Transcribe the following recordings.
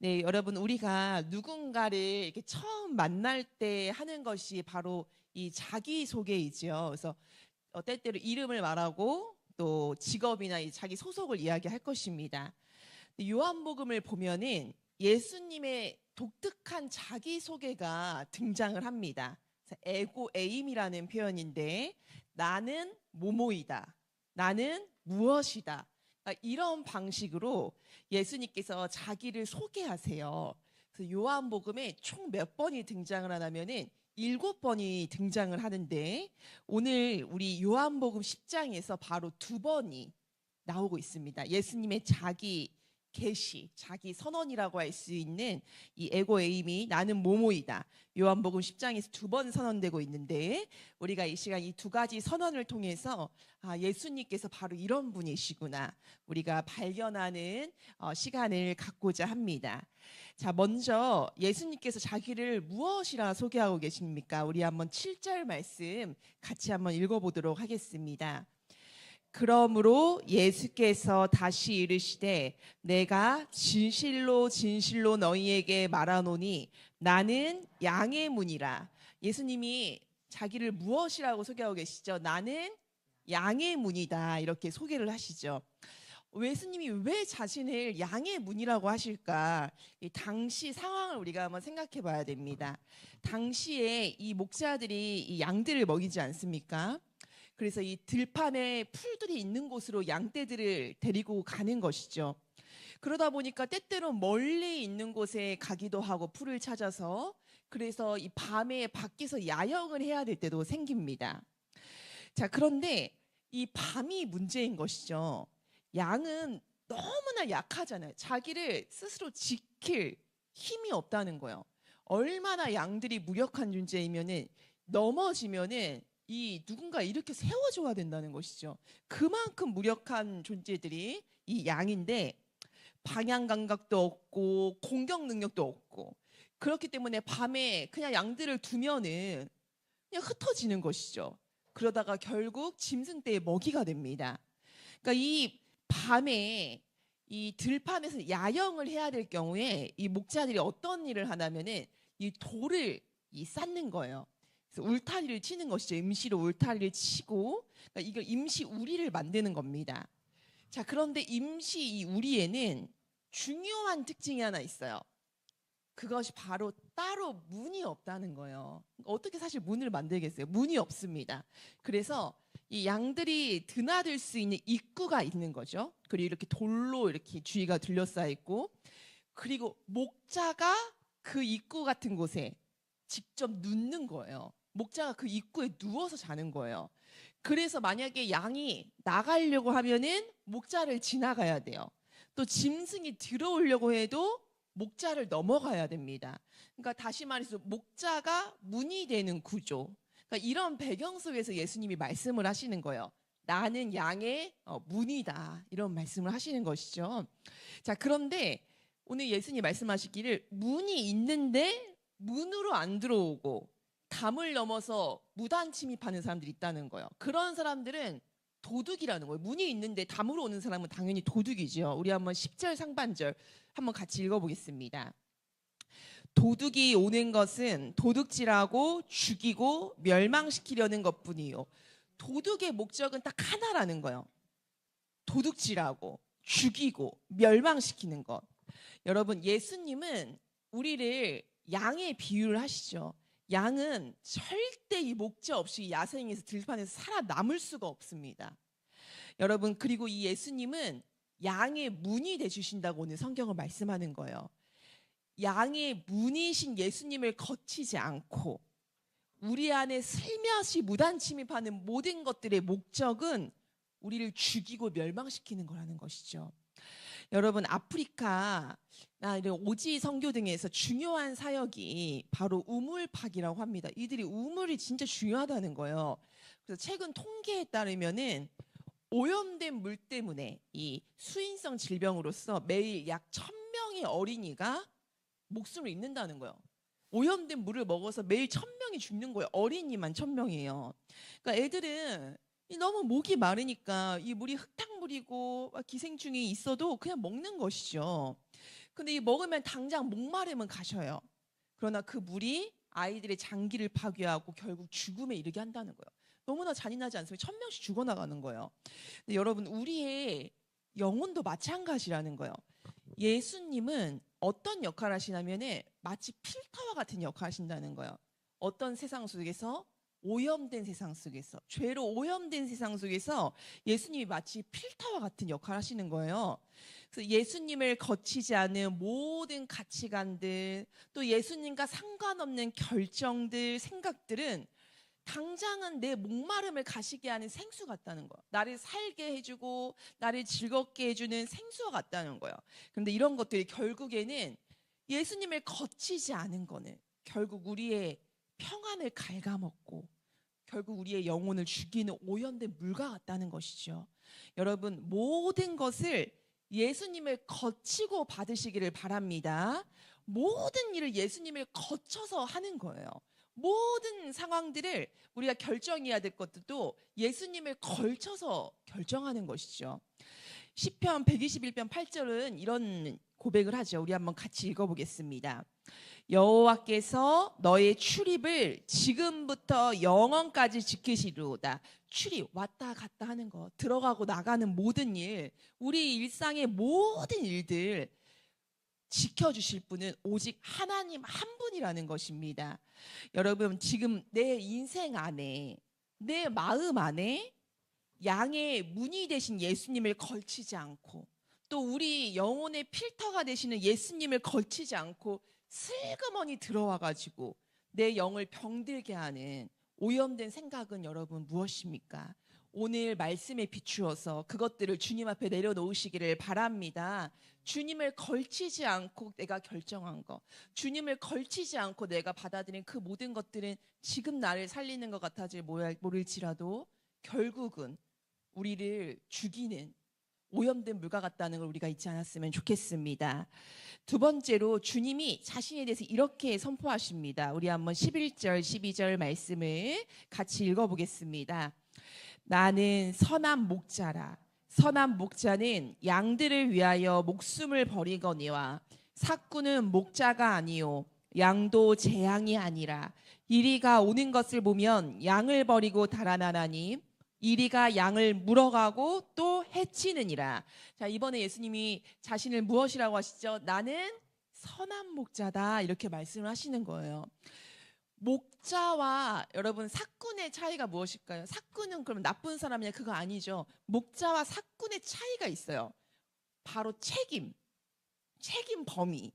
네, 여러분, 우리가 누군가를 이렇게 처음 만날 때 하는 것이 바로 이 자기소개이지요. 그래서 때때로 이름을 말하고 또 직업이나 이 자기 소속을 이야기할 것입니다. 요한복음을 보면은 예수님의 독특한 자기소개가 등장을 합니다. 에고 에임이라는 표현인데, 나는 뭐뭐이다, 나는 무엇이다, 이런 방식으로 예수님께서 자기를 소개하세요. 그래서 요한복음에 총 몇 번이 등장을 하냐면은 7번이 등장을 하는데, 오늘 우리 요한복음 10장에서 바로 2번이 나오고 있습니다. 예수님의 자기 계시, 자기 선언이라고 할 수 있는 이 에고 에임이 나는 뭐뭐이다, 요한복음 10장에서 2번 선언되고 있는데, 우리가 이 시간 이 두 가지 선언을 통해서 예수님께서 바로 이런 분이시구나, 우리가 발견하는 시간을 갖고자 합니다. 자, 먼저 예수님께서 자기를 무엇이라 소개하고 계십니까? 우리 한번 7절 말씀 같이 한번 읽어보도록 하겠습니다. 그러므로 예수께서 다시 이르시되 내가 진실로 진실로 너희에게 말하노니 나는 양의 문이라. 예수님이 자기를 무엇이라고 소개하고 계시죠? 나는 양의 문이다, 이렇게 소개를 하시죠. 예수님이 왜 자신을 양의 문이라고 하실까? 이 당시 상황을 우리가 한번 생각해 봐야 됩니다. 당시에 이 목자들이 이 양들을 먹이지 않습니까? 그래서 이 들판에 풀들이 있는 곳으로 양떼들을 데리고 가는 것이죠. 그러다 보니까 때때로 멀리 있는 곳에 가기도 하고 풀을 찾아서, 그래서 이 밤에 밖에서 야영을 해야 될 때도 생깁니다. 자, 그런데 이 밤이 문제인 것이죠. 양은 너무나 약하잖아요. 자기를 스스로 지킬 힘이 없다는 거예요. 얼마나 양들이 무력한 존재이면은 넘어지면은 이 누군가 이렇게 세워줘야 된다는 것이죠. 그만큼 무력한 존재들이 이 양인데, 방향 감각도 없고 공격 능력도 없고, 그렇기 때문에 밤에 그냥 양들을 두면은 그냥 흩어지는 것이죠. 그러다가 결국 짐승떼의 먹이가 됩니다. 그러니까 이 밤에 이 들판에서 야영을 해야 될 경우에 이 목자들이 어떤 일을 하냐면은 이 돌을 쌓는 거예요. 그래서 울타리를 치는 것이죠. 임시로 울타리를 치고, 그러니까 이걸 임시 우리를 만드는 겁니다. 자, 그런데 임시 이 우리에는 중요한 특징이 하나 있어요. 그것이 바로 따로 문이 없다는 거예요. 어떻게 사실 문을 만들겠어요? 문이 없습니다. 그래서 이 양들이 드나들 수 있는 입구가 있는 거죠. 그리고 이렇게 돌로 이렇게 주위가 둘러싸여 있고, 그리고 목자가 그 입구 같은 곳에 직접 눕는 거예요. 목자가 그 입구에 누워서 자는 거예요. 그래서 만약에 양이 나가려고 하면은 목자를 지나가야 돼요. 또 짐승이 들어오려고 해도 목자를 넘어가야 됩니다. 그러니까 다시 말해서 목자가 문이 되는 구조. 그러니까 이런 배경 속에서 예수님이 말씀을 하시는 거예요. 나는 양의 문이다, 이런 말씀을 하시는 것이죠. 자, 그런데 오늘 예수님이 말씀하시기를 문이 있는데 문으로 안 들어오고 담을 넘어서 무단 침입하는 사람들이 있다는 거예요. 그런 사람들은 도둑이라는 거예요. 문이 있는데 담으로 오는 사람은 당연히 도둑이죠. 우리 한번 10절 상반절 한번 같이 읽어보겠습니다. 도둑이 오는 것은 도둑질하고 죽이고 멸망시키려는 것뿐이요. 도둑의 목적은 딱 하나라는 거예요. 도둑질하고 죽이고 멸망시키는 것. 여러분, 예수님은 우리를 양에 비유를 하시죠. 양은 절대 이 목자 없이 야생에서 들판에서 살아남을 수가 없습니다. 여러분, 그리고 이 예수님은 양의 문이 되주신다고 오늘 성경을 말씀하는 거예요. 양의 문이신 예수님을 거치지 않고 우리 안에 슬며시 무단 침입하는 모든 것들의 목적은 우리를 죽이고 멸망시키는 거라는 것이죠. 여러분, 아프리카 이런 오지 선교 등에서 중요한 사역이 바로 우물파기라고 합니다. 이들이 우물이 진짜 중요하다는 거예요. 그래서 최근 통계에 따르면은 오염된 물 때문에 이 수인성 질병으로서 매일 약 1,000명의 어린이가 목숨을 잃는다는 거예요. 오염된 물을 먹어서 매일 1,000명이 죽는 거예요. 어린이만 1,000명이에요. 그러니까 애들은 너무 목이 마르니까 이 물이 흙탕물이고 기생충이 있어도 그냥 먹는 것이죠. 근데 이 먹으면 당장 목마르면 가셔요. 그러나 그 물이 아이들의 장기를 파괴하고 결국 죽음에 이르게 한다는 거예요. 너무나 잔인하지 않습니까? 1,000명씩 죽어나가는 거예요. 근데 여러분, 우리의 영혼도 마찬가지라는 거예요. 예수님은 어떤 역할을 하시냐면은 마치 필터와 같은 역할을 하신다는 거예요. 어떤 세상 속에서, 오염된 세상 속에서, 죄로 오염된 세상 속에서 예수님이 마치 필터와 같은 역할을 하시는 거예요. 그래서 예수님을 거치지 않은 모든 가치관들, 또 예수님과 상관없는 결정들, 생각들은 당장은 내 목마름을 가시게 하는 생수 같다는 거예요. 나를 살게 해주고 나를 즐겁게 해주는 생수와 같다는 거예요. 그런데 이런 것들이 결국에는 예수님을 거치지 않은 거는 결국 우리의 평안을 갉아먹고 결국 우리의 영혼을 죽이는 오염된 물과 같다는 것이죠. 여러분, 모든 것을 예수님을 거치고 받으시기를 바랍니다. 모든 일을 예수님을 거쳐서 하는 거예요. 모든 상황들을 우리가 결정해야 될 것들도 예수님을 걸쳐서 결정하는 것이죠. 시편 121편 8절은 이런 고백을 하죠. 우리 한번 같이 읽어보겠습니다. 여호와께서 너의 출입을 지금부터 영원까지 지키시리로다. 출입, 왔다 갔다 하는 거, 들어가고 나가는 모든 일, 우리 일상의 모든 일들 지켜주실 분은 오직 하나님 한 분이라는 것입니다. 여러분, 지금 내 인생 안에, 내 마음 안에 양의 문이 되신 예수님을 걸치지 않고, 또 우리 영혼의 필터가 되시는 예수님을 걸치지 않고 슬그머니 들어와가지고 내 영을 병들게 하는 오염된 생각은 여러분 무엇입니까? 오늘 말씀에 비추어서 그것들을 주님 앞에 내려놓으시기를 바랍니다. 주님을 걸치지 않고 내가 결정한 것, 주님을 걸치지 않고 내가 받아들인 그 모든 것들은 지금 나를 살리는 것 같아질 모를지라도 결국은 우리를 죽이는 오염된 물과 같다는 걸 우리가 잊지 않았으면 좋겠습니다. 두 번째로 주님이 자신에 대해서 이렇게 선포하십니다. 우리 한번 11절, 12절 말씀을 같이 읽어보겠습니다. 나는 선한 목자라. 선한 목자는 양들을 위하여 목숨을 버리거니와 삭구는 목자가 아니요 양도 제 양이 아니라 이리가 오는 것을 보면 양을 버리고 달아나나니 이리가 양을 물어가고 또 해치느니라. 자, 이번에 예수님이 자신을 무엇이라고 하시죠? 나는 선한 목자다, 이렇게 말씀을 하시는 거예요. 목자와 여러분 삭군의 차이가 무엇일까요? 삭군은 그럼 나쁜 사람이냐? 그거 아니죠. 목자와 삭군의 차이가 있어요. 바로 책임 범위.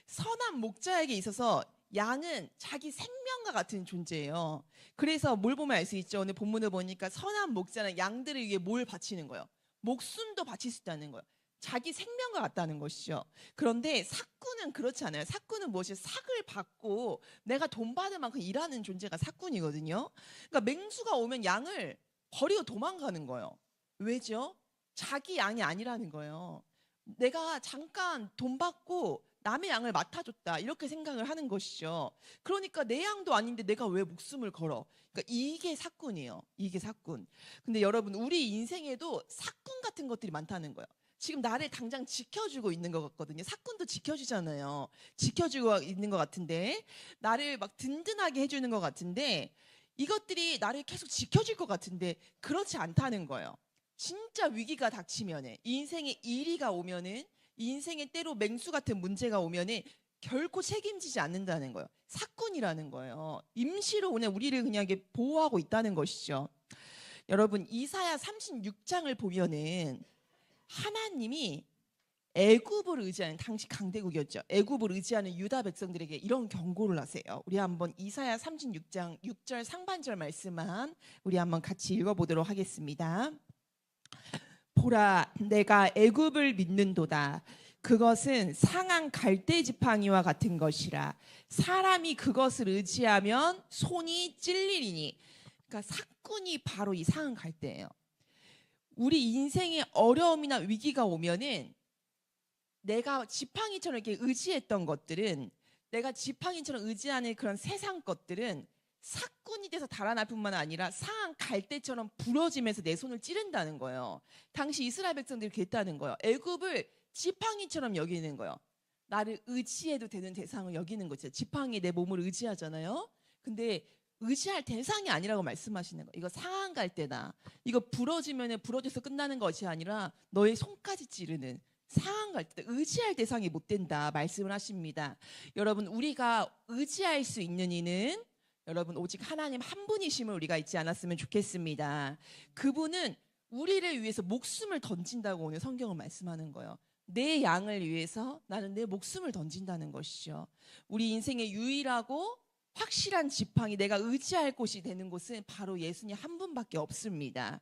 선한 목자에게 있어서 양은 자기 생명과 같은 존재예요. 그래서 뭘 보면 알 수 있죠? 오늘 본문을 보니까 선한 목자는 양들을 위해 뭘 바치는 거예요? 목숨도 바칠 수 있다는 거예요. 자기 생명과 같다는 것이죠. 그런데 삭군은 그렇지 않아요. 삭군은 무엇이 삭을 받고 내가 돈 받을 만큼 일하는 존재가 삭군이거든요. 그러니까 맹수가 오면 양을 버리고 도망가는 거예요. 왜죠? 자기 양이 아니라는 거예요. 내가 잠깐 돈 받고 남의 양을 맡아줬다, 이렇게 생각을 하는 것이죠. 그러니까 내 양도 아닌데 내가 왜 목숨을 걸어? 그러니까 이게 삭군이에요. 이게 삭군. 근데 여러분, 우리 인생에도 삭군 같은 것들이 많다는 거예요. 지금 나를 당장 지켜주고 있는 것 같거든요. 삭군도 지켜주잖아요. 지켜주고 있는 것 같은데, 나를 막 든든하게 해주는 것 같은데, 이것들이 나를 계속 지켜줄 것 같은데 그렇지 않다는 거예요. 진짜 위기가 닥치면은, 인생의 이리가 오면은, 인생의 때로 맹수 같은 문제가 오면은 결코 책임지지 않는다는 거예요. 삭군이라는 거예요. 임시로 그냥 우리를 그냥 보호하고 있다는 것이죠. 여러분, 이사야 36장을 보면은 하나님이 애굽을 의지하는, 당시 강대국이었죠. 애굽을 의지하는 유다 백성들에게 이런 경고를 하세요. 우리 한번 이사야 36장 6절 상반절 말씀만 우리 한번 같이 읽어보도록 하겠습니다. 보라, 내가 애굽을 믿는도다. 그것은 상한 갈대 지팡이와 같은 것이라. 사람이 그것을 의지하면 손이 찔리리니. 그러니까 삭군이 바로 이 상한 갈대예요. 우리 인생에 어려움이나 위기가 오면은 내가 지팡이처럼 이렇게 의지했던 것들은, 내가 지팡이처럼 의지하는 그런 세상 것들은 삭군이 돼서 달아날 뿐만 아니라 상한 갈대처럼 부러지면서 내 손을 찌른다는 거예요. 당시 이스라엘 백성들이 그랬다는 거예요. 애굽을 지팡이처럼 여기는 거예요. 나를 의지해도 되는 대상을 여기는 거죠. 지팡이 내 몸을 의지하잖아요. 근데 의지할 대상이 아니라고 말씀하시는 거예요. 이거 상한 갈 때다. 이거 부러지면 부러져서 끝나는 것이 아니라 너의 손까지 찌르는 상한 갈 때 의지할 대상이 못 된다 말씀을 하십니다. 여러분 우리가 의지할 수 있는 이는 여러분 오직 하나님 한 분이심을 우리가 잊지 않았으면 좋겠습니다. 그분은 우리를 위해서 목숨을 던진다고 오늘 성경은 말씀하는 거예요. 내 양을 위해서 나는 내 목숨을 던진다는 것이죠. 우리 인생의 유일하고 확실한 지팡이, 내가 의지할 곳이 되는 곳은 바로 예수님 한 분밖에 없습니다.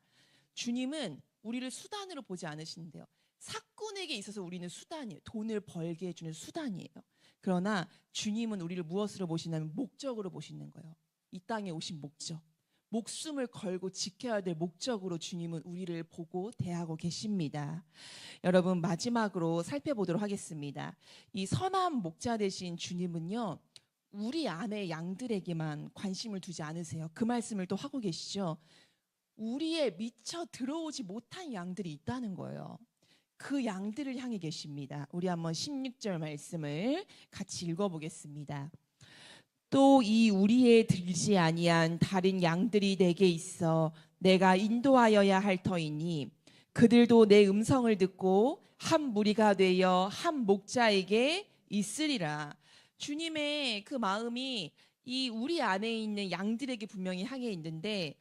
주님은 우리를 수단으로 보지 않으신대요. 사꾼에게 있어서 우리는 수단이에요. 돈을 벌게 해주는 수단이에요. 그러나 주님은 우리를 무엇으로 보시냐면 목적으로 보시는 거예요. 이 땅에 오신 목적, 목숨을 걸고 지켜야 될 목적으로 주님은 우리를 보고 대하고 계십니다. 여러분 마지막으로 살펴보도록 하겠습니다. 이 선한 목자 되신 주님은요, 우리 안의 양들에게만 관심을 두지 않으세요. 그 말씀을 또 하고 계시죠. 우리의 미처 들어오지 못한 양들이 있다는 거예요. 그 양들을 향해 계십니다. 우리 한번 16절 말씀을 같이 읽어보겠습니다. 또 이 우리의 들지 아니한 다른 양들이 내게 있어 내가 인도하여야 할 터이니 그들도 내 음성을 듣고 한 무리가 되어 한 목자에게 있으리라. 주님의 그 마음이 이 우리 안에 있는 양들에게 분명히 향해 있는데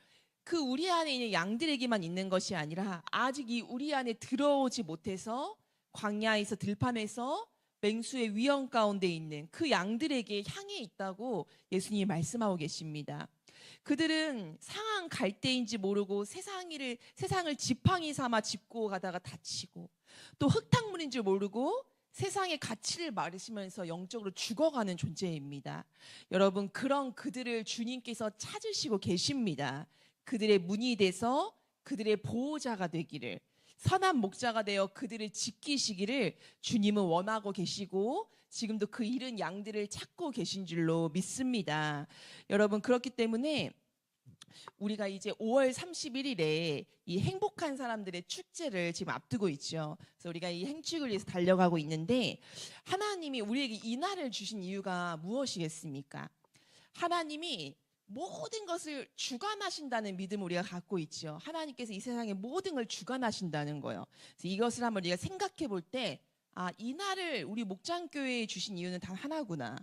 그 우리 안에 있는 양들에게만 있는 것이 아니라 아직 이 우리 안에 들어오지 못해서 광야에서 들판에서 맹수의 위험 가운데 있는 그 양들에게 향해 있다고 예수님이 말씀하고 계십니다. 그들은 상한 갈대인지 모르고 세상을 지팡이 삼아 짚고 가다가 다치고 또 흙탕물인 줄 모르고 세상의 가치를 마르시면서 영적으로 죽어가는 존재입니다. 여러분 그런 그들을 주님께서 찾으시고 계십니다. 그들의 문이 돼서 그들의 보호자가 되기를, 선한 목자가 되어 그들을 지키시기를 주님은 원하고 계시고 지금도 그 잃은 양들을 찾고 계신 줄로 믿습니다. 여러분 그렇기 때문에 우리가 이제 5월 31일에 이 행복한 사람들의 축제를 지금 앞두고 있죠. 그래서 우리가 이 행축을 위해서 달려가고 있는데 하나님이 우리에게 이 날을 주신 이유가 무엇이겠습니까? 하나님이 모든 것을 주관하신다는 믿음을 우리가 갖고 있죠. 하나님께서 이 세상의 모든 걸 주관하신다는 거예요. 그래서 이것을 한번 우리가 생각해 볼 때, 이 날을 우리 목장교회에 주신 이유는 단 하나구나.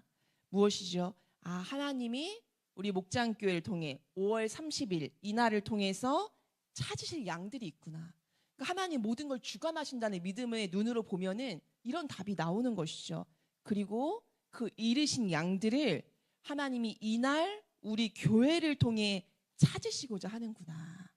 무엇이죠? 하나님이 우리 목장교회를 통해 5월 30일 이 날을 통해서 찾으실 양들이 있구나. 그러니까 하나님 모든 걸 주관하신다는 믿음의 눈으로 보면은 이런 답이 나오는 것이죠. 그리고 그 잃으신 양들을 하나님이 이날 우리 교회를 통해 찾으시고자 하는구나.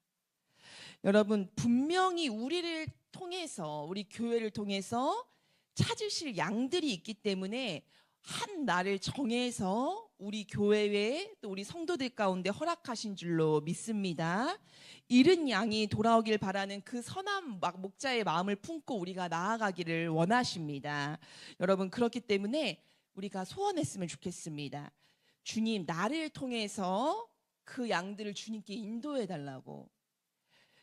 여러분 분명히 우리를 통해서 우리 교회를 통해서 찾으실 양들이 있기 때문에 한 날을 정해서 우리 교회에 또 우리 성도들 가운데 허락하신 줄로 믿습니다. 잃은 양이 돌아오길 바라는 그 선한 목자의 마음을 품고 우리가 나아가기를 원하십니다. 여러분 그렇기 때문에 우리가 소원했으면 좋겠습니다. 주님 나를 통해서 그 양들을 주님께 인도해 달라고.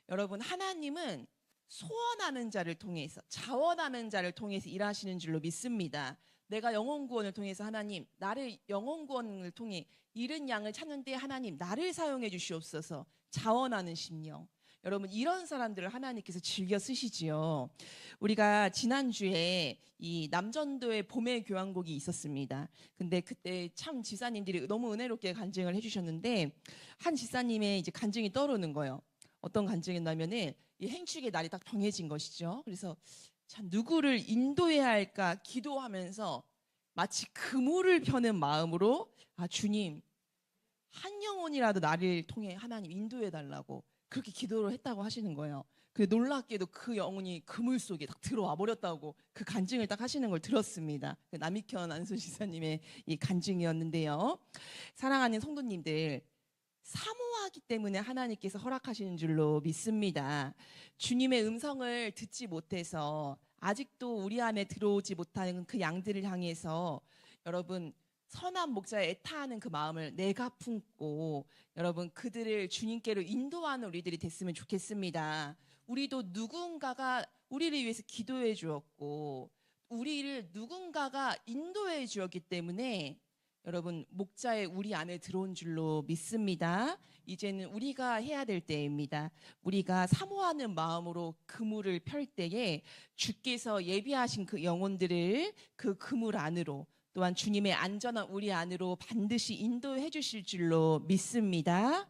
여러분 하나님은 소원하는 자를 통해서 자원하는 자를 통해서 일하시는 줄로 믿습니다. 내가 영혼 구원을 통해서 하나님 나를 영혼 구원을 통해 잃은 양을 찾는데 하나님 나를 사용해 주시옵소서. 자원하는 심령. 여러분 이런 사람들을 하나님께서 즐겨 쓰시지요. 우리가 지난주에 이 남전도의 봄의 교환곡이 있었습니다. 근데 그때 참 지사님들이 너무 은혜롭게 간증을 해주셨는데 한 지사님의 이제 간증이 떠오르는 거예요. 어떤 간증이었냐면은 이 행축의 날이 딱 정해진 것이죠. 그래서 참 누구를 인도해야 할까 기도하면서 마치 그물을 펴는 마음으로 주님 한 영혼이라도 나를 통해 하나님 인도해 달라고 그렇게 기도를 했다고 하시는 거예요. 그 놀랍게도 그 영혼이 그물 속에 딱 들어와 버렸다고 그 간증을 딱 하시는 걸 들었습니다. 남익현 안순 지사님의 이 간증이었는데요. 사랑하는 성도님들, 사모하기 때문에 하나님께서 허락하시는 줄로 믿습니다. 주님의 음성을 듣지 못해서 아직도 우리 안에 들어오지 못하는 그 양들을 향해서 여러분 선한 목자에 애타하는 그 마음을 내가 품고 여러분 그들을 주님께로 인도하는 우리들이 됐으면 좋겠습니다. 우리도 누군가가 우리를 위해서 기도해 주었고 우리를 누군가가 인도해 주었기 때문에 여러분 목자의 우리 안에 들어온 줄로 믿습니다. 이제는 우리가 해야 될 때입니다. 우리가 사모하는 마음으로 그물을 펼 때에 주께서 예비하신 그 영혼들을 그 그물 안으로 또한 주님의 안전한 우리 안으로 반드시 인도해 주실 줄로 믿습니다.